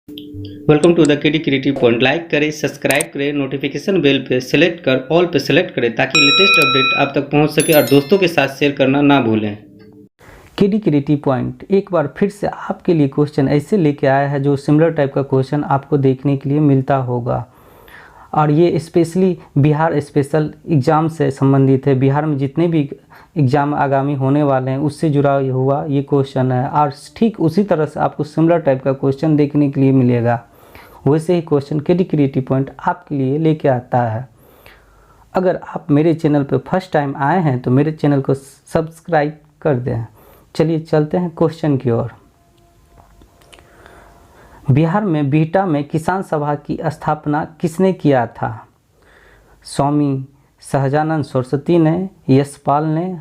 Welcome to the KD creative point. Like करें, subscribe करें, notification bell पे select कर ऑल पे सेलेक्ट करें ताकि लेटेस्ट अपडेट आप तक पहुंच सके और दोस्तों के साथ शेयर करना ना भूलें। केडी क्रिएटिव पॉइंट एक बार फिर से आपके लिए क्वेश्चन ऐसे लेके आया है जो सिमिलर टाइप का क्वेश्चन आपको देखने के लिए मिलता होगा और ये स्पेशली बिहार स्पेशल एग्ज़ाम से संबंधित है। बिहार में जितने भी एग्ज़ाम आगामी होने वाले हैं उससे जुड़ा हुआ ये क्वेश्चन है और ठीक उसी तरह से आपको सिमिलर टाइप का क्वेश्चन देखने के लिए मिलेगा। वैसे ही क्वेश्चन केडी क्रिएटिव पॉइंट आपके लिए लेके आता है। अगर आप मेरे चैनल पर फर्स्ट टाइम आए हैं तो मेरे चैनल को सब्सक्राइब कर दें। चलिए चलते हैं क्वेश्चन की ओर। बिहार में बिहटा में किसान सभा की स्थापना किसने किया था? स्वामी सहजानंद सरस्वती ने, यशपाल ने,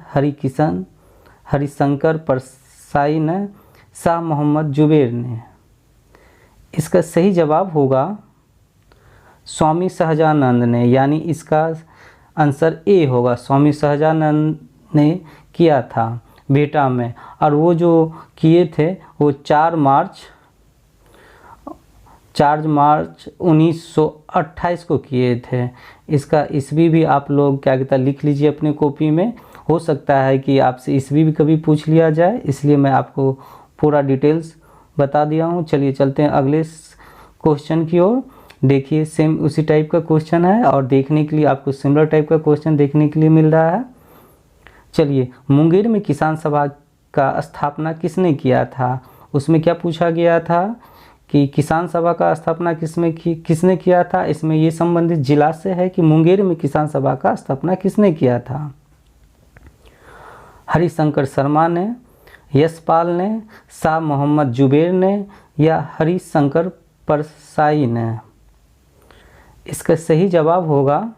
हरिशंकर परसाई ने, शाह मोहम्मद जुबेर ने। इसका सही जवाब होगा स्वामी सहजानंद ने, यानी इसका आंसर ए होगा। स्वामी सहजानंद ने किया था बिहटा में और वो जो किए थे वो 4 मार्च 1928 को किए थे। इसका ईस्वी भी आप लोग क्या कहता लिख लीजिए अपने कॉपी में। हो सकता है कि आपसे ईस्वी भी कभी पूछ लिया जाए, इसलिए मैं आपको पूरा डिटेल्स बता दिया हूँ। चलिए चलते हैं अगले क्वेश्चन की ओर। देखिए सेम उसी टाइप का क्वेश्चन है और देखने के लिए आपको सिमिलर टाइप का क्वेश्चन देखने के लिए मिल रहा है। चलिए, मुंगेर में किसान सभा का स्थापना किसने किया था? उसमें क्या पूछा गया था कि किसान सभा का स्थापना किसने किया था। इसमें ये संबंधित जिला से है कि मुंगेर में किसान सभा का स्थापना किसने किया था। हरिशंकर शर्मा ने, यशपाल ने, शाह मोहम्मद जुबेर ने या हरिशंकर परसाई ने। इसका सही जवाब होगा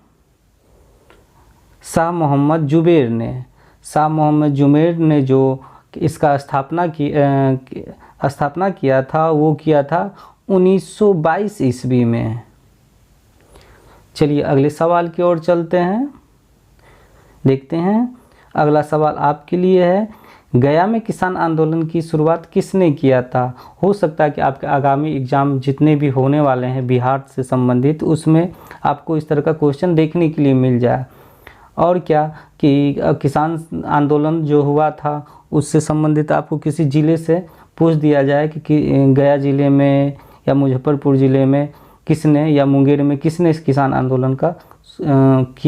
शाह मोहम्मद जुबेर ने। शाह मोहम्मद जुबेर ने जो इसका स्थापना किया था वो किया था 1922 ईस्वी में। चलिए अगले सवाल की ओर चलते हैं। देखते हैं अगला सवाल आपके लिए है, गया में किसान आंदोलन की शुरुआत किसने किया था? हो सकता है कि आपके आगामी एग्ज़ाम जितने भी होने वाले हैं बिहार से संबंधित उसमें आपको इस तरह का क्वेश्चन देखने के लिए मिल जाए। और क्या कि किसान आंदोलन जो हुआ था उससे संबंधित आपको किसी ज़िले से पूछ दिया जाए कि गया ज़िले में या मुजफ्फरपुर ज़िले में किसने या मुंगेर में किसने इस किसान आंदोलन का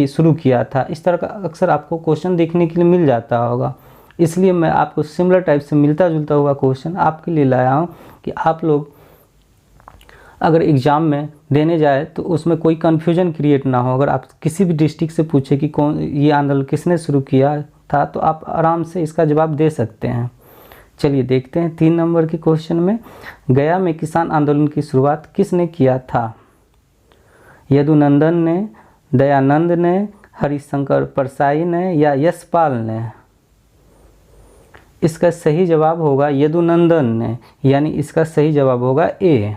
शुरू किया था। इस तरह का अक्सर आपको क्वेश्चन देखने के लिए मिल जाता होगा, इसलिए मैं आपको सिमिलर टाइप से मिलता जुलता हुआ क्वेश्चन आपके लिए लाया हूँ कि आप लोग अगर एग्ज़ाम में देने जाए तो उसमें कोई कन्फ्यूजन क्रिएट ना हो। अगर आप किसी भी डिस्ट्रिक्ट से पूछे कि कौन ये आंदोलन किसने शुरू किया था तो आप आराम से इसका जवाब दे सकते हैं। चलिए देखते हैं 3 नंबर के क्वेश्चन में, गया में किसान आंदोलन की शुरुआत किसने किया था? यदुनंदन ने, दयानंद ने, हरिशंकर परसाई ने या यशपाल ने। इसका सही जवाब होगा यदुनंदन ने, यानी इसका सही जवाब होगा ए।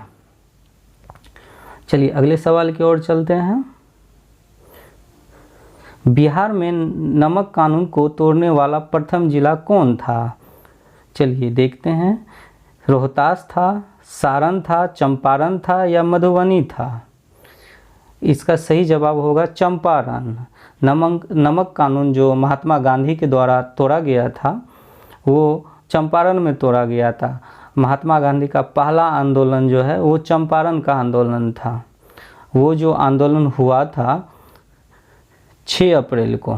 चलिए अगले सवाल की ओर चलते हैं। बिहार में नमक कानून को तोड़ने वाला प्रथम जिला कौन था? चलिए देखते हैं, रोहतास था, सारण था, चंपारण था या मधुबनी था। इसका सही जवाब होगा चंपारण। नमक कानून जो महात्मा गांधी के द्वारा तोड़ा गया था वो चंपारण में तोड़ा गया था। महात्मा गांधी का पहला आंदोलन जो है वो चंपारण का आंदोलन था। वो जो आंदोलन हुआ था 6 अप्रैल को,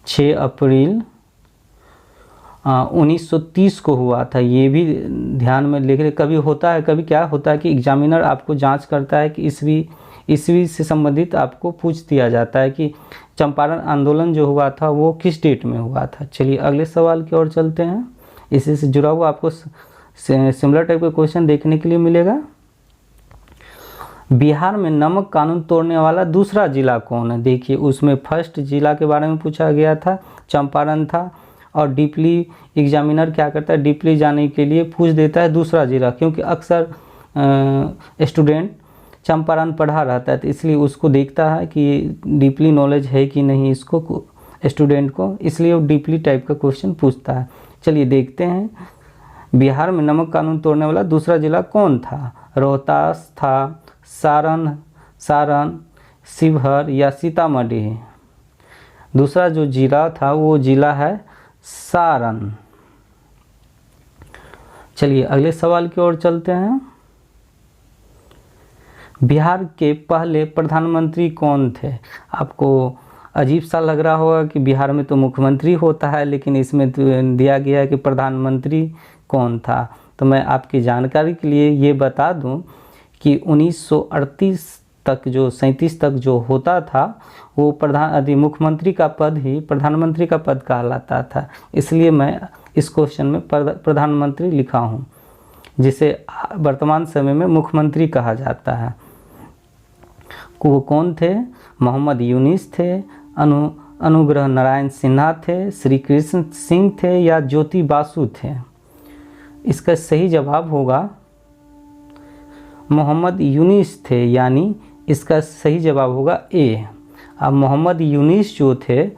6 अप्रैल 1930 को हुआ था। ये भी ध्यान में लिख रहे। कभी होता है, कभी क्या होता है कि एग्जामिनर आपको जांच करता है कि ईस्वी से संबंधित आपको पूछ दिया जाता है कि चंपारण आंदोलन जो हुआ था वो किस डेट में हुआ था। चलिए अगले सवाल की ओर चलते हैं। इसी से जुड़ा हुआ आपको सिमिलर टाइप का क्वेश्चन देखने के लिए मिलेगा। बिहार में नमक कानून तोड़ने वाला दूसरा जिला कौन है? देखिए उसमें फर्स्ट जिला के बारे में पूछा गया था, चंपारण था। और डीपली एग्जामिनर क्या करता है, डीपली जाने के लिए पूछ देता है दूसरा जिला, क्योंकि अक्सर स्टूडेंट चंपारण पढ़ा रहता है तो इसलिए उसको देखता है कि डीपली नॉलेज है कि नहीं इसको स्टूडेंट को, इसलिए वो डीपली टाइप का क्वेश्चन पूछता है। चलिए देखते हैं बिहार में नमक कानून तोड़ने वाला दूसरा जिला कौन था? रोहतास था, सारण, शिवहर या सीतामढ़ी? दूसरा जो जिला था वो जिला है सारण। चलिए अगले सवाल की ओर चलते हैं। बिहार के पहले प्रधानमंत्री कौन थे? आपको अजीब सा लग रहा होगा कि बिहार में तो मुख्यमंत्री होता है, लेकिन इसमें तो दिया गया है कि प्रधानमंत्री कौन था। तो मैं आपकी जानकारी के लिए ये बता दूं कि 1938 तक जो 37 तक जो होता था वो मुख्यमंत्री का पद ही प्रधानमंत्री का पद कहलाता था। इसलिए मैं इस क्वेश्चन में प्रधानमंत्री लिखा हूँ, जिसे वर्तमान समय में मुख्यमंत्री कहा जाता है। वो कौन थे? मोहम्मद यूनिस थे, अनुग्रह नारायण सिन्हा थे, श्री कृष्ण सिंह थे या ज्योति बासु थे? इसका सही जवाब होगा मोहम्मद यूनिस थे, यानी इसका सही जवाब होगा ए। अब मोहम्मद यूनिस जो थे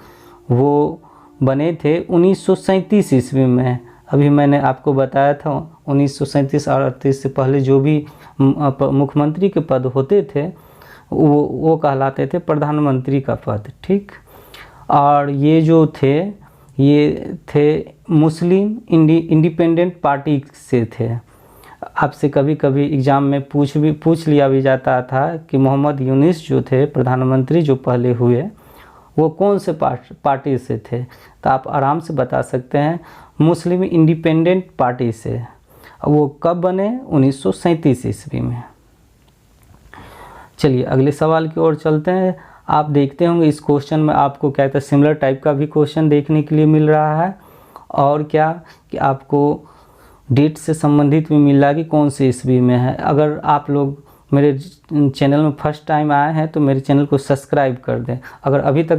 वो बने थे 1937 ईस्वी में। अभी मैंने आपको बताया था 1937 और 38 से पहले जो भी मुख्यमंत्री के पद होते थे वो कहलाते थे प्रधानमंत्री का पद, ठीक। और ये जो थे ये थे मुस्लिम इंडिपेंडेंट पार्टी से थे। आपसे कभी कभी एग्ज़ाम में पूछ लिया भी जाता था कि मोहम्मद यूनिस जो थे प्रधानमंत्री जो पहले हुए वो कौन से पार्टी से थे, तो आप आराम से बता सकते हैं मुस्लिम इंडिपेंडेंट पार्टी से। वो कब बने? 1937 ईस्वी में। चलिए अगले सवाल की ओर चलते हैं। आप देखते होंगे इस क्वेश्चन में आपको क्या कहते हैं सिमिलर टाइप का भी क्वेश्चन देखने के लिए मिल रहा है, और क्या कि आपको डेट से संबंधित भी मिल रहा है कि कौन से ईस्वी में है। अगर आप लोग मेरे चैनल में फर्स्ट टाइम आए हैं तो मेरे चैनल को सब्सक्राइब कर दें। अगर अभी तक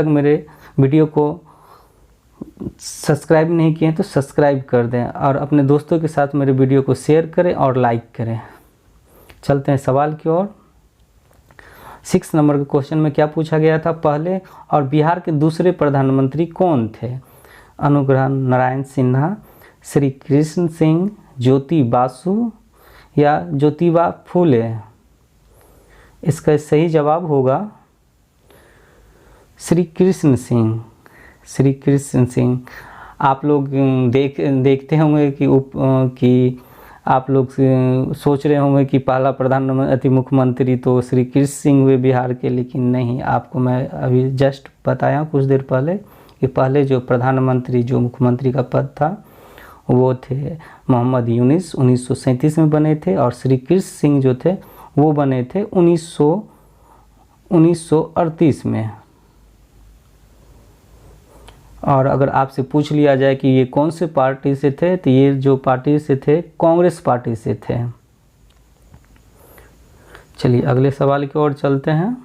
मेरे वीडियो को सब्सक्राइब नहीं किए हैं तो सब्सक्राइब कर दें, और अपने दोस्तों के साथ मेरे वीडियो को शेयर करें और लाइक करें। चलते हैं सवाल की ओर। 6 नंबर के क्वेश्चन में क्या पूछा गया था? पहले और बिहार के दूसरे प्रधानमंत्री कौन थे? अनुग्रह नारायण सिन्हा, श्री कृष्ण सिंह, ज्योति बासु या ज्योतिबा फूले? इसका सही जवाब होगा श्री कृष्ण सिंह। श्री कृष्ण सिंह। आप लोग देखते होंगे कि आप लोग सोच रहे होंगे कि पहला प्रधानमंत्री मुख्यमंत्री तो श्री कृष्ण सिंह हुए बिहार के, लेकिन नहीं। आपको मैं अभी जस्ट बताया कुछ देर पहले कि पहले जो प्रधानमंत्री जो मुख्यमंत्री का पद था वो थे मोहम्मद यूनिस, 1937 में बने थे, और श्री कृष्ण सिंह जो थे वो बने थे 1938 में। और अगर आपसे पूछ लिया जाए कि ये कौन से पार्टी से थे, तो ये जो पार्टी से थे कांग्रेस पार्टी से थे। चलिए अगले सवाल की ओर चलते हैं।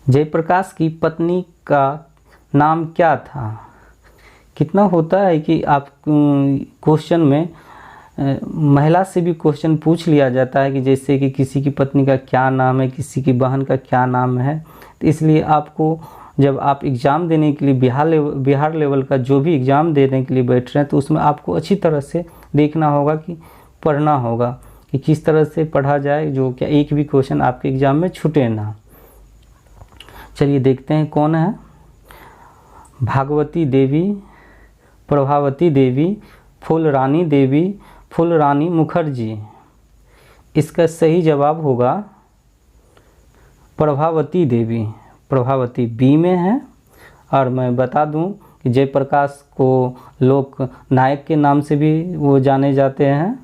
जयप्रकाश की पत्नी का नाम क्या था? कितना होता है कि आप क्वेश्चन में महिला से भी क्वेश्चन पूछ लिया जाता है कि जैसे कि किसी की पत्नी का क्या नाम है, किसी की बहन का क्या नाम है। तो इसलिए आपको जब आप एग्ज़ाम देने के लिए बिहार लेवल का जो भी एग्ज़ाम देने के लिए बैठ रहे हैं तो उसमें आपको अच्छी तरह से देखना होगा कि पढ़ना होगा कि किस तरह से पढ़ा जाए, जो क्या एक भी क्वेश्चन आपके एग्ज़ाम में छूटे ना। चलिए देखते हैं कौन है। भागवती देवी, प्रभावती देवी, फूलरानी देवी, फूलरानी मुखर्जी? इसका सही जवाब होगा प्रभावती देवी। प्रभावती बी में है। और मैं बता दूं कि जयप्रकाश को लोक नायक के नाम से भी वो जाने जाते हैं।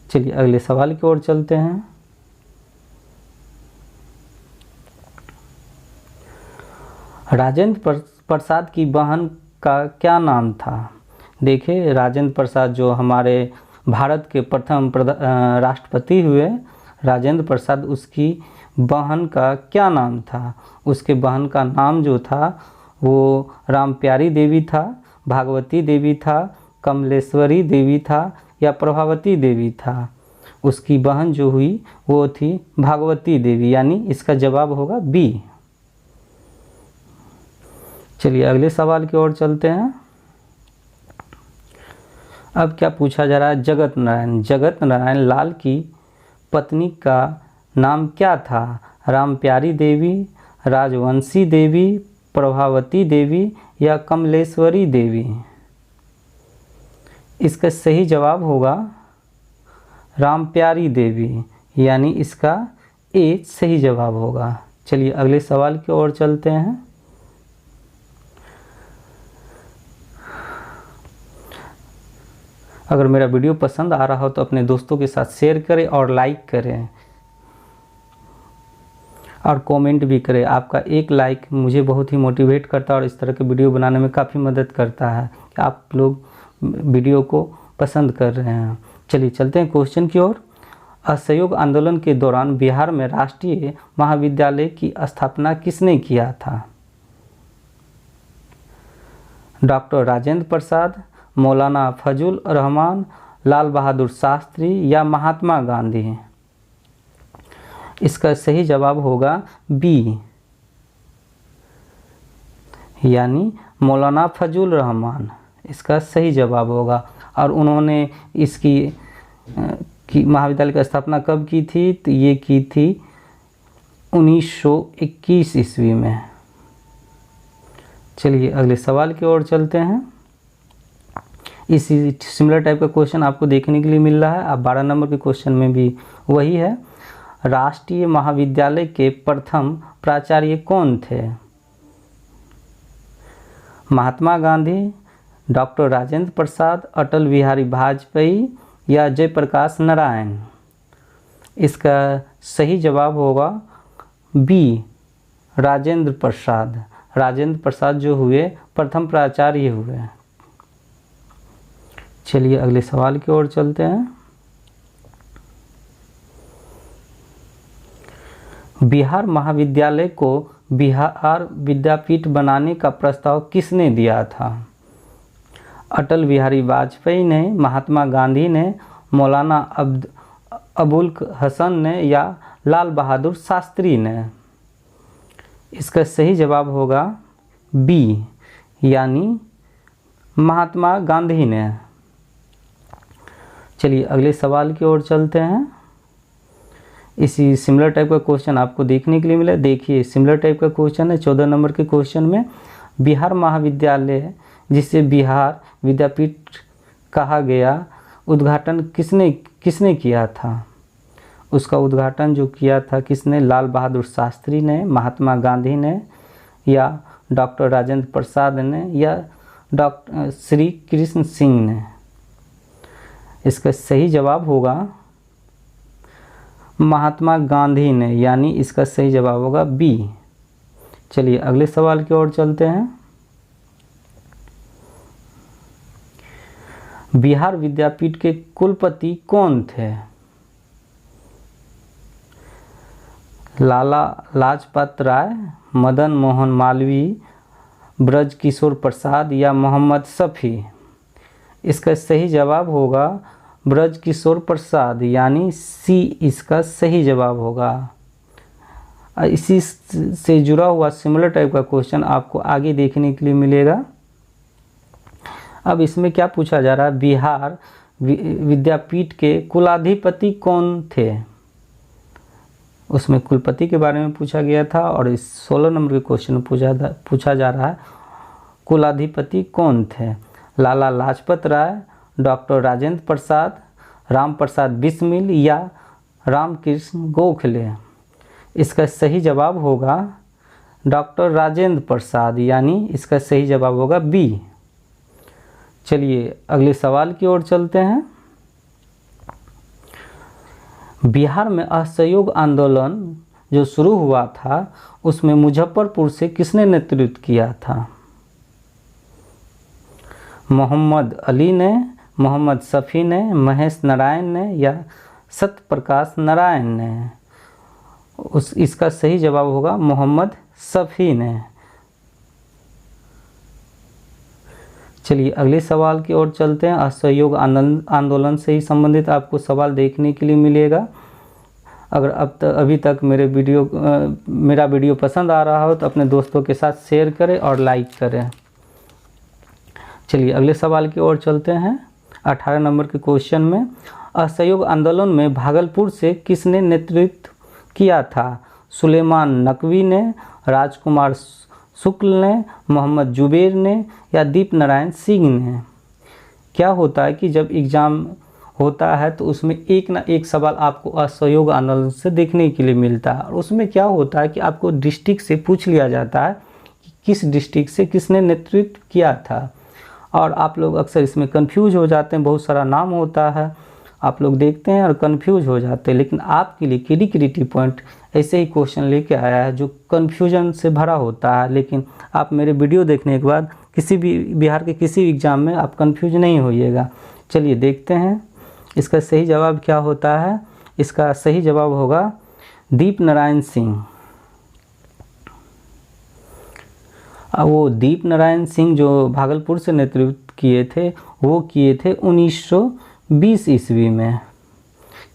चलिए अगले सवाल की ओर चलते हैं। राजेंद्र प्रसाद की बहन का क्या नाम था? देखिए राजेंद्र प्रसाद जो हमारे भारत के प्रथम राष्ट्रपति हुए, राजेंद्र प्रसाद, उसकी बहन का क्या नाम था? उसके बहन का नाम जो था वो रामप्यारी देवी था, भागवती देवी था, कमलेश्वरी देवी था या प्रभावती देवी था? उसकी बहन जो हुई वो थी भागवती देवी, यानी इसका जवाब होगा बी। चलिए अगले सवाल की ओर चलते हैं। अब क्या पूछा जा रहा है, जगत नारायण लाल की पत्नी का नाम क्या था? रामप्यारी देवी, राजवंशी देवी, प्रभावती देवी या कमलेश्वरी देवी? इसका सही जवाब होगा रामप्यारी देवी, यानी इसका ए सही जवाब होगा। चलिए अगले सवाल की ओर चलते हैं। अगर मेरा वीडियो पसंद आ रहा हो तो अपने दोस्तों के साथ शेयर करें और लाइक करें और कमेंट भी करें। आपका एक लाइक मुझे बहुत ही मोटिवेट करता है और इस तरह के वीडियो बनाने में काफ़ी मदद करता है कि आप लोग वीडियो को पसंद कर रहे हैं। चलिए चलते हैं क्वेश्चन की ओर। असहयोग आंदोलन के दौरान बिहार में राष्ट्रीय महाविद्यालय की स्थापना किसने किया था? डॉक्टर राजेंद्र प्रसाद, मौलाना फजल रहमान, लाल बहादुर शास्त्री या महात्मा गांधी? इसका सही जवाब होगा बी, यानी मौलाना फजल रहमान इसका सही जवाब होगा। और उन्होंने इसकी महाविद्यालय की स्थापना कब की थी? तो ये की थी 1921 ईस्वी में। चलिए अगले सवाल की ओर चलते हैं। इसी सिमिलर टाइप का क्वेश्चन आपको देखने के लिए मिल रहा है। अब 12 नंबर के क्वेश्चन में भी वही है। राष्ट्रीय महाविद्यालय के प्रथम प्राचार्य कौन थे? महात्मा गांधी, डॉक्टर राजेंद्र प्रसाद, अटल बिहारी वाजपेयी या जयप्रकाश नारायण? इसका सही जवाब होगा बी, राजेंद्र प्रसाद। राजेंद्र प्रसाद जो हुए प्रथम प्राचार्य हुए। चलिए अगले सवाल की ओर चलते हैं। बिहार महाविद्यालय को बिहार विद्यापीठ बनाने का प्रस्ताव किसने दिया था? अटल बिहारी वाजपेयी ने, महात्मा गांधी ने, मौलाना अबुल हसन ने या लाल बहादुर शास्त्री ने? इसका सही जवाब होगा बी, यानी महात्मा गांधी ने। चलिए अगले सवाल की ओर चलते हैं। इसी सिमिलर टाइप का क्वेश्चन आपको देखने के लिए मिला। देखिए सिमिलर टाइप का क्वेश्चन है 14 नंबर के क्वेश्चन में। बिहार महाविद्यालय जिसे बिहार विद्यापीठ कहा गया, उद्घाटन किसने किया था? उसका उद्घाटन जो किया था किसने? लाल बहादुर शास्त्री ने, महात्मा गांधी ने या डॉक्टर राजेंद्र प्रसाद ने या डॉक्टर श्री कृष्ण सिंह ने? इसका सही जवाब होगा महात्मा गांधी ने, यानी इसका सही जवाब होगा बी। चलिए अगले सवाल की ओर चलते हैं। बिहार विद्यापीठ के कुलपति कौन थे? लाला लाजपत राय, मदन मोहन मालवीय, ब्रज किशोर प्रसाद या मोहम्मद शफी? इसका सही जवाब होगा ब्रज किशोर प्रसाद, यानी सी इसका सही जवाब होगा। इसी से जुड़ा हुआ सिमिलर टाइप का क्वेश्चन आपको आगे देखने के लिए मिलेगा। अब इसमें क्या पूछा जा रहा है? बिहार विद्यापीठ के कुलाधिपति कौन थे? उसमें कुलपति के बारे में पूछा गया था और इस 16 नंबर के क्वेश्चन में पूछा जा रहा है कुलाधिपति कौन थे? लाला लाजपत राय, डॉक्टर राजेंद्र प्रसाद, राम प्रसाद बिस्मिल या रामकृष्ण गोखले? इसका सही जवाब होगा डॉक्टर राजेंद्र प्रसाद, यानी इसका सही जवाब होगा बी। चलिए अगले सवाल की ओर चलते हैं। बिहार में असहयोग आंदोलन जो शुरू हुआ था उसमें मुजफ्फरपुर से किसने नेतृत्व किया था? मोहम्मद अली ने, मोहम्मद शफी ने, महेश नारायण ने या सत्यप्रकाश नारायण ने? इसका सही जवाब होगा मोहम्मद शफी ने। चलिए अगले सवाल की ओर चलते हैं। असहयोग आंदोलन से ही संबंधित आपको सवाल देखने के लिए मिलेगा। अगर अभी तक मेरा वीडियो पसंद आ रहा हो तो अपने दोस्तों के साथ शेयर करें और लाइक करें। चलिए अगले सवाल की ओर चलते हैं। 18 नंबर के क्वेश्चन में, असहयोग आंदोलन में भागलपुर से किसने नेतृत्व किया था? सुलेमान नकवी ने, राजकुमार शुक्ल ने, मोहम्मद जुबैर ने या दीप नारायण सिंह ने? क्या होता है कि जब एग्ज़ाम होता है तो उसमें एक ना एक सवाल आपको असहयोग आंदोलन से देखने के लिए मिलता है, और उसमें क्या होता है कि आपको डिस्ट्रिक्ट से पूछ लिया जाता है कि किस डिस्ट्रिक्ट से किसने नेतृत्व किया था, और आप लोग अक्सर इसमें कंफ्यूज हो जाते हैं। बहुत सारा नाम होता है, आप लोग देखते हैं और कंफ्यूज हो जाते हैं, लेकिन आपके लिए केडी क्रिएटिव पॉइंट ऐसे ही क्वेश्चन लेके आया है जो कन्फ्यूजन से भरा होता है, लेकिन आप मेरे वीडियो देखने के बाद किसी भी बिहार के किसी भी एग्ज़ाम में आप कंफ्यूज नहीं होइएगा। चलिए देखते हैं इसका सही जवाब क्या होता है। इसका सही जवाब होगा दीप नारायण सिंह। वो दीप नारायण सिंह जो भागलपुर से नेतृत्व किए थे, वो किए थे 1920 ईस्वी में।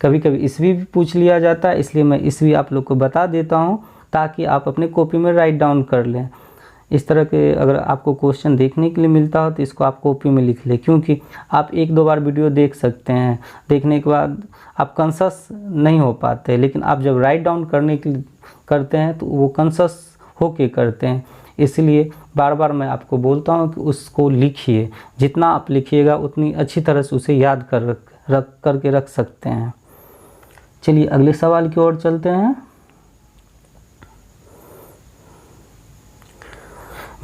कभी कभी ईस्वी भी पूछ लिया जाता है, इसलिए मैं ईस्वी आप लोग को बता देता हूँ ताकि आप अपने कॉपी में राइट डाउन कर लें। इस तरह के अगर आपको क्वेश्चन देखने के लिए मिलता हो तो इसको आप कॉपी में लिख लें, क्योंकि आप एक दो बार वीडियो देख सकते हैं, देखने के बाद आप कॉन्शस नहीं हो पाते, लेकिन आप जब राइट डाउन करने के लिए करते हैं तो वो कॉन्शस होके करते हैं। इसलिए बार बार मैं आपको बोलता हूँ कि उसको लिखिए, जितना आप लिखिएगा उतनी अच्छी तरह से उसे याद करके रख सकते हैं। चलिए अगले सवाल की ओर चलते हैं।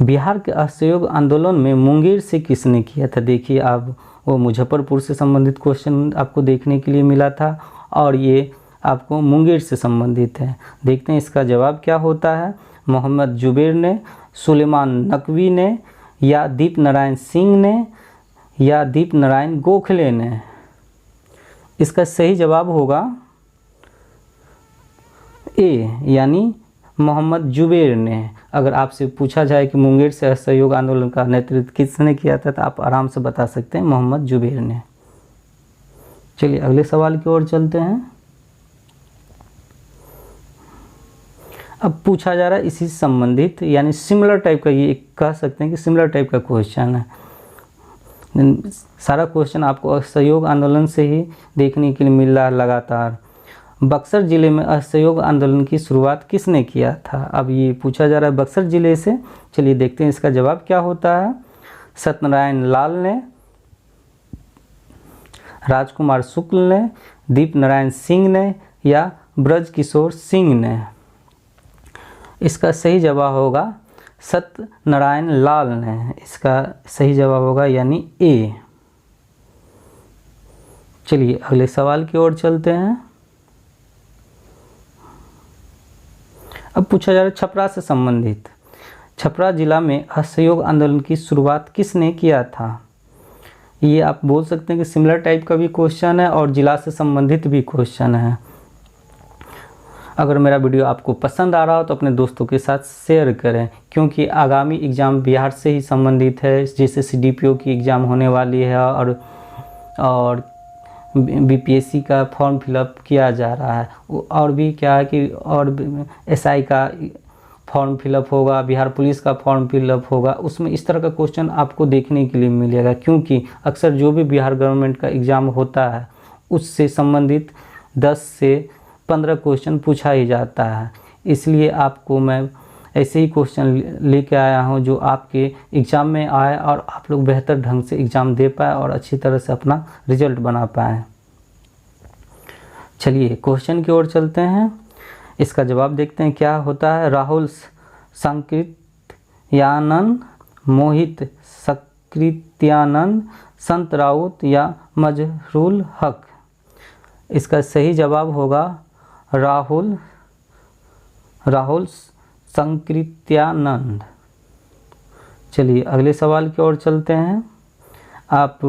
बिहार के असहयोग आंदोलन में मुंगेर से किसने किया था? देखिए आप, वो मुजफ्फरपुर से संबंधित क्वेश्चन आपको देखने के लिए मिला था, और ये आपको मुंगेर से संबंधित है। देखते हैं इसका जवाब क्या होता है। मोहम्मद जुबैर ने, सुलेमान नकवी ने, या दीप नारायण सिंह ने, या दीप नारायण गोखले ने? इसका सही जवाब होगा ए, यानी मोहम्मद जुबैर ने। अगर आपसे पूछा जाए कि मुंगेर से असहयोग आंदोलन का नेतृत्व किसने किया था तो आप आराम से बता सकते हैं मोहम्मद जुबैर ने। चलिए अगले सवाल की ओर चलते हैं। अब पूछा जा रहा है इसी से संबंधित, यानी सिमिलर टाइप का, ये कह सकते हैं कि सिमिलर टाइप का क्वेश्चन है। सारा क्वेश्चन आपको असहयोग आंदोलन से ही देखने के लिए मिल रहा है लगातार। बक्सर ज़िले में असहयोग आंदोलन की शुरुआत किसने किया था? अब ये पूछा जा रहा है बक्सर ज़िले से। चलिए देखते हैं इसका जवाब क्या होता है। सत्यनारायण लाल ने, राजकुमार शुक्ल ने, दीप नारायण सिंह ने, या ब्रजकिशोर सिंह ने? इसका सही जवाब होगा सत्यनारायण लाल ने। इसका सही जवाब होगा यानी ए। चलिए अगले सवाल की ओर चलते हैं। अब पूछा जा रहा है छपरा से संबंधित। छपरा जिला में असहयोग आंदोलन की शुरुआत किसने किया था? ये आप बोल सकते हैं कि सिमिलर टाइप का भी क्वेश्चन है और जिला से संबंधित भी क्वेश्चन है। अगर मेरा वीडियो आपको पसंद आ रहा हो तो अपने दोस्तों के साथ शेयर करें, क्योंकि आगामी एग्ज़ाम बिहार से ही संबंधित है। जैसे CDPO की एग्ज़ाम होने वाली है और BPSC का फॉर्म फिलअप किया जा रहा है, और भी क्या है कि और SI का फॉर्म फिलअप होगा, बिहार पुलिस का फॉर्म फिलअप होगा। उसमें इस तरह का क्वेश्चन आपको देखने के लिए मिलेगा, क्योंकि अक्सर जो भी बिहार गवर्नमेंट का एग्ज़ाम होता है उससे संबंधित 10 से 15 क्वेश्चन पूछा ही जाता है। इसलिए आपको मैं ऐसे ही क्वेश्चन लेके आया हूँ जो आपके एग्ज़ाम में आए और आप लोग बेहतर ढंग से एग्ज़ाम दे पाए और अच्छी तरह से अपना रिजल्ट बना पाएँ। चलिए क्वेश्चन की ओर चलते हैं। इसका जवाब देखते हैं क्या होता है। राहुल संकृत्यानंद, मोहित सकृत्यानंद, संत राउत या मजहरूल हक? इसका सही जवाब होगा राहुल संकृत्यानंद। चलिए अगले सवाल की ओर चलते हैं। आप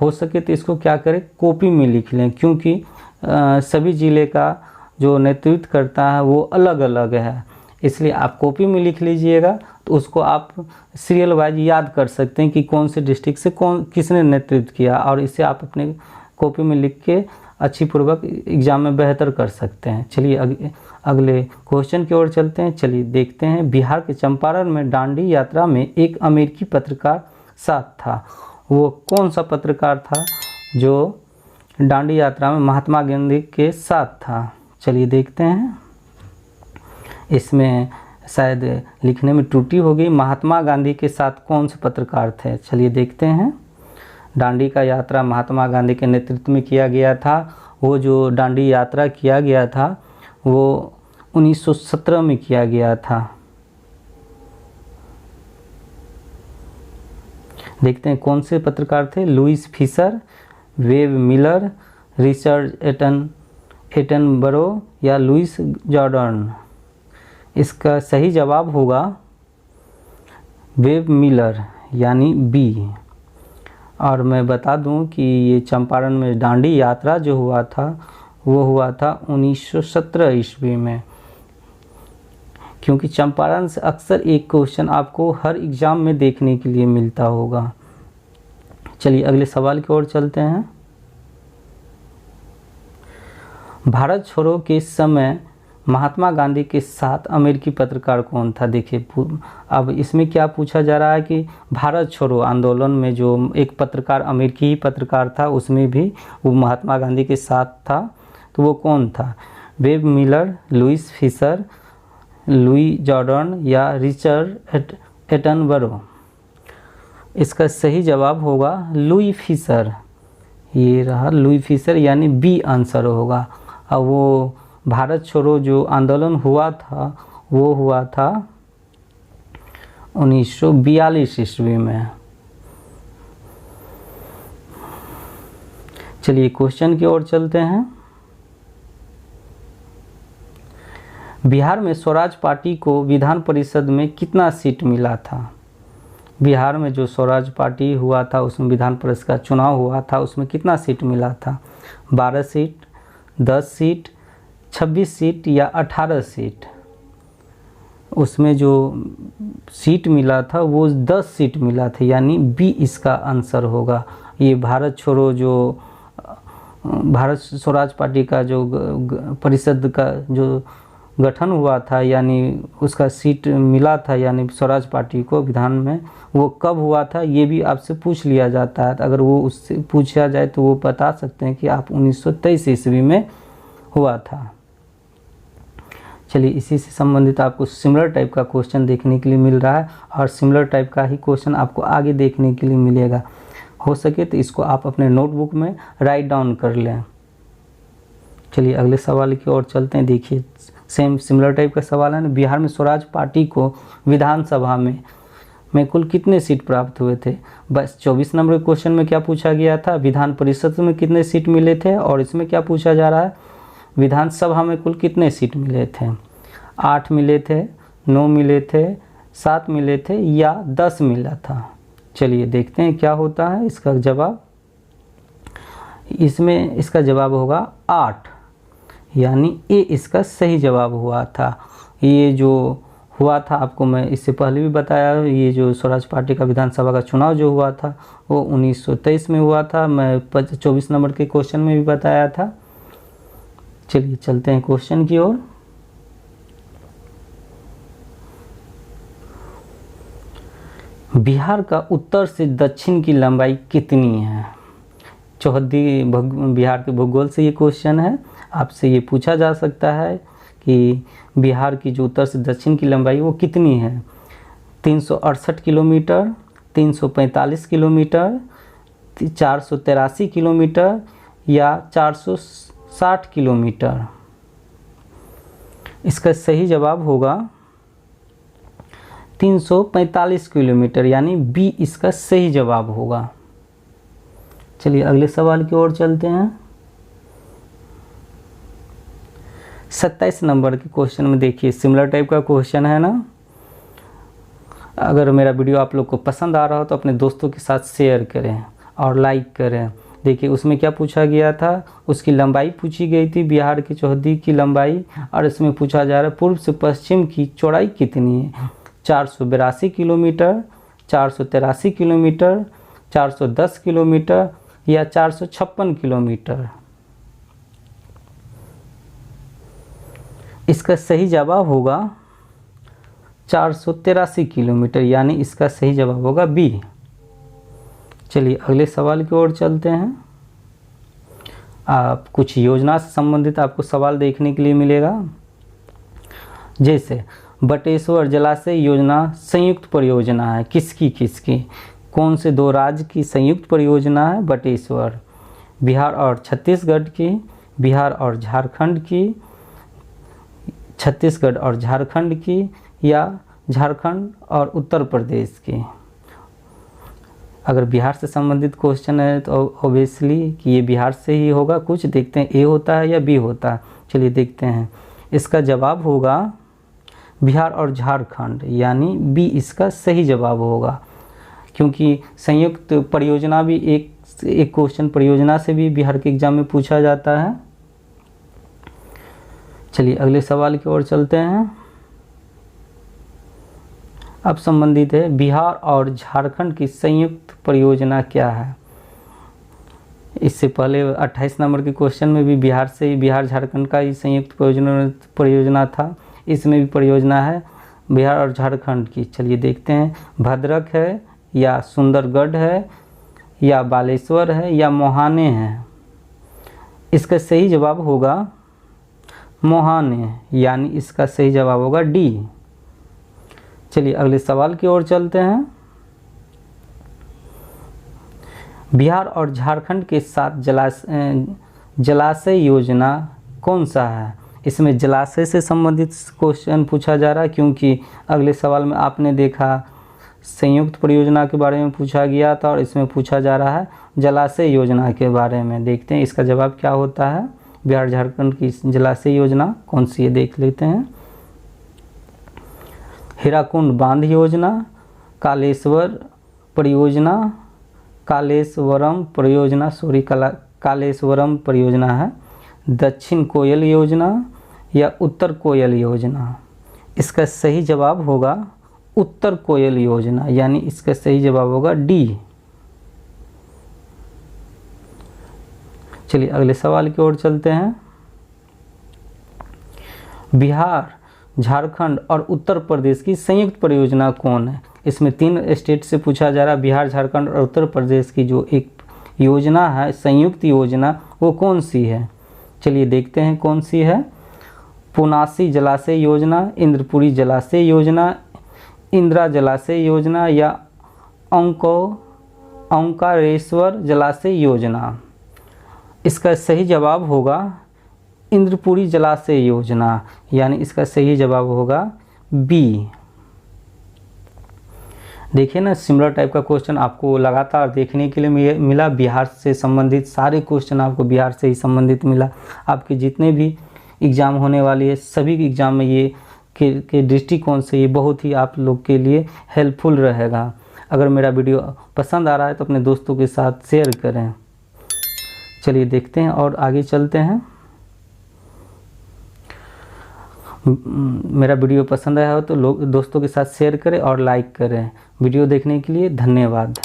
हो सके तो इसको क्या करें, कॉपी में लिख लें, क्योंकि सभी ज़िले का जो नेतृत्व करता है वो अलग अलग है। इसलिए आप कॉपी में लिख लीजिएगा तो उसको आप सीरियल वाइज याद कर सकते हैं कि कौन से डिस्ट्रिक्ट से किसने नेतृत्व किया, और इसे आप अपने कॉपी में लिख के अच्छी पूर्वक एग्ज़ाम में बेहतर कर सकते हैं। चलिए अगले क्वेश्चन की ओर चलते हैं। चलिए देखते हैं। बिहार के चंपारण में दांडी यात्रा में एक अमेरिकी पत्रकार साथ था, वो कौन सा पत्रकार था? जो दांडी यात्रा में महात्मा गांधी के साथ था? चलिए देखते हैं। इसमें शायद लिखने में त्रुटि हो गई। महात्मा गांधी के साथ कौन से पत्रकार थे? चलिए देखते हैं। दांडी का यात्रा महात्मा गांधी के नेतृत्व में किया गया था। वो जो दांडी यात्रा किया गया था वो 1917 में किया गया था। देखते हैं कौन से पत्रकार थे। Louis Fischer, Webb Miller, Richard Attenborough या लुईस जॉर्डन? इसका सही जवाब होगा वेब मिलर यानी बी। और मैं बता दूं कि ये चंपारण में दांडी यात्रा जो हुआ था वो हुआ था 1917 ईस्वी में। क्योंकि चंपारण से अक्सर एक क्वेश्चन आपको हर एग्ज़ाम में देखने के लिए मिलता होगा। चलिए अगले सवाल की ओर चलते हैं। भारत छोड़ो के समय महात्मा गांधी के साथ अमेरिकी पत्रकार कौन था? देखिए अब इसमें क्या पूछा जा रहा है कि भारत छोड़ो आंदोलन में जो एक पत्रकार अमेरिकी ही पत्रकार था उसमें भी वो महात्मा गांधी के साथ था, तो वो कौन था? Webb Miller, Louis Fischer, Louis Jordan या रिचर्ड एटनबरो? इसका सही जवाब होगा लुई फिशर। ये रहा लुई फिशर यानी बी आंसर होगा। अब वो भारत छोड़ो जो आंदोलन हुआ था वो हुआ था 1942 ईस्वी में। चलिए क्वेश्चन की ओर चलते हैं। बिहार में स्वराज पार्टी को विधान परिषद में कितना सीट मिला था? बिहार में जो स्वराज पार्टी हुआ था उसमें विधान परिषद का चुनाव हुआ था, उसमें कितना सीट मिला था? 12 सीट, 10 सीट, 26 सीट या 18 सीट? उसमें जो सीट मिला था वो 10 सीट मिला था, यानी बी इसका आंसर होगा। ये भारत छोड़ो जो भारत स्वराज पार्टी का जो परिषद का जो गठन हुआ था यानी उसका सीट मिला था यानी स्वराज पार्टी को विधान में, वो कब हुआ था ये भी आपसे पूछ लिया जाता है। अगर वो उससे पूछा जाए तो वो बता सकते हैं कि आप 1923 ईस्वी में हुआ था। चलिए इसी से संबंधित आपको सिमिलर टाइप का क्वेश्चन देखने के लिए मिल रहा है और सिमिलर टाइप का ही क्वेश्चन आपको आगे देखने के लिए मिलेगा। हो सके तो इसको आप अपने नोटबुक में राइट डाउन कर लें। चलिए अगले सवाल की ओर चलते हैं। देखिए सेम सिमिलर टाइप का सवाल है ना। बिहार में स्वराज पार्टी को विधानसभा में कुल कितने सीट प्राप्त हुए थे? बस 24 नंबर के क्वेश्चन में क्या पूछा गया था? विधान परिषद में कितने सीट मिले थे? और इसमें क्या पूछा जा रहा है? विधानसभा में कुल कितने सीट मिले थे? 8 मिले थे, 9 मिले थे, 7 मिले थे या 10 मिला था? चलिए देखते हैं क्या होता है इसका जवाब। इसमें इसका जवाब होगा 8, यानी ए इसका सही जवाब हुआ था। ये जो हुआ था आपको मैं इससे पहले भी बताया, ये जो स्वराज पार्टी का विधानसभा का चुनाव जो हुआ था वो 1923 में हुआ था। मैं 24 नंबर के क्वेश्चन में भी बताया था। चलिए चलते हैं क्वेश्चन की ओर। बिहार का उत्तर से दक्षिण की लंबाई कितनी है? चौहद्दी बिहार के भूगोल से ये क्वेश्चन है। आपसे ये पूछा जा सकता है कि बिहार की जो उत्तर से दक्षिण की लंबाई वो कितनी है? 368 किलोमीटर, 345 किलोमीटर, 483 किलोमीटर या 460 किलोमीटर? इसका सही जवाब होगा 345 किलोमीटर, यानी बी इसका सही जवाब होगा। चलिए अगले सवाल की ओर चलते हैं। 27 नंबर के क्वेश्चन में देखिए सिमिलर टाइप का क्वेश्चन है ना। अगर मेरा वीडियो आप लोग को पसंद आ रहा हो तो अपने दोस्तों के साथ शेयर करें और लाइक करें। देखिए उसमें क्या पूछा गया था? उसकी लंबाई पूछी गई थी, बिहार की चौहद्दी की लंबाई। और इसमें पूछा जा रहा है पूर्व से पश्चिम की चौड़ाई कितनी है? 482 किलोमीटर, 483 किलोमीटर, 410 किलोमीटर या 456 किलोमीटर? इसका सही जवाब होगा 483 किलोमीटर, यानी इसका सही जवाब होगा बी। चलिए अगले सवाल की ओर चलते हैं। आप कुछ योजना से संबंधित आपको सवाल देखने के लिए मिलेगा। जैसे बटेश्वर जलाशय योजना संयुक्त परियोजना है, किसकी कौन से दो राज्य की संयुक्त परियोजना है? बटेश्वर। बिहार और छत्तीसगढ़ की, बिहार और झारखंड की, छत्तीसगढ़ और झारखंड की, या झारखंड और उत्तर प्रदेश की। अगर बिहार से संबंधित क्वेश्चन है तो ऑब्वियसली कि ये बिहार से ही होगा। कुछ देखते हैं ए होता है या बी होता है, चलिए देखते हैं। इसका जवाब होगा बिहार और झारखंड, यानी बी इसका सही जवाब होगा, क्योंकि संयुक्त परियोजना भी एक क्वेश्चन परियोजना से भी बिहार के एग्जाम में पूछा जाता है। चलिए अगले सवाल की ओर चलते हैं। अब संबंधित है बिहार और झारखंड की संयुक्त परियोजना क्या है। इससे पहले 28 नंबर के क्वेश्चन में भी बिहार झारखंड का ही संयुक्त परियोजना था। इसमें भी परियोजना है बिहार और झारखंड की। चलिए देखते हैं, भद्रक है या सुंदरगढ़ है या बालेश्वर है या मोहाने है। इसका सही जवाब होगा मोहाने, यानी इसका सही जवाब होगा डी। चलिए अगले सवाल की ओर चलते हैं। बिहार और झारखंड के साथ जलाशय योजना कौन सा है? इसमें जलाशय से संबंधित क्वेश्चन पूछा जा रहा है, क्योंकि अगले सवाल में आपने देखा संयुक्त परियोजना के बारे में पूछा गया था और इसमें पूछा जा रहा है जलाशय योजना के बारे में। देखते हैं इसका जवाब क्या होता है। बिहार झारखंड की जलाशय योजना कौन सी है, देख लेते हैं। हीराकुंड बांध योजना, कालेश्वरम परियोजना है, दक्षिण कोयल योजना या उत्तर कोयल योजना। इसका सही जवाब होगा उत्तर कोयल योजना, यानी इसका सही जवाब होगा डी। चलिए अगले सवाल की ओर चलते हैं। बिहार, झारखंड और उत्तर प्रदेश की संयुक्त परियोजना कौन है? इसमें 3 स्टेट से पूछा जा रहा है। बिहार, झारखंड और उत्तर प्रदेश की जो एक योजना है, संयुक्त योजना, वो कौन सी है? चलिए देखते हैं कौन सी है। पुनासी जलाशय योजना, इंद्रपुरी जलाशय योजना, इंदिरा जलाशय योजना या ओंकारेश्वर जलाशय योजना। इसका सही जवाब होगा इंद्रपुरी जलाशय योजना, यानी इसका सही जवाब होगा बी। देखिए ना, सिमिलर टाइप का क्वेश्चन आपको लगातार देखने के लिए मिला। बिहार से संबंधित सारे क्वेश्चन आपको बिहार से ही संबंधित मिला। आपके जितने भी एग्ज़ाम होने वाली है, सभी एग्ज़ाम में ये के दृष्टिकोण से ये बहुत ही आप लोग के लिए हेल्पफुल रहेगा। अगर मेरा वीडियो पसंद आ रहा है तो अपने दोस्तों के साथ शेयर करें। चलिए देखते हैं और आगे चलते हैं। मेरा वीडियो पसंद आया हो तो दोस्तों के साथ शेयर करें और लाइक करें। वीडियो देखने के लिए धन्यवाद।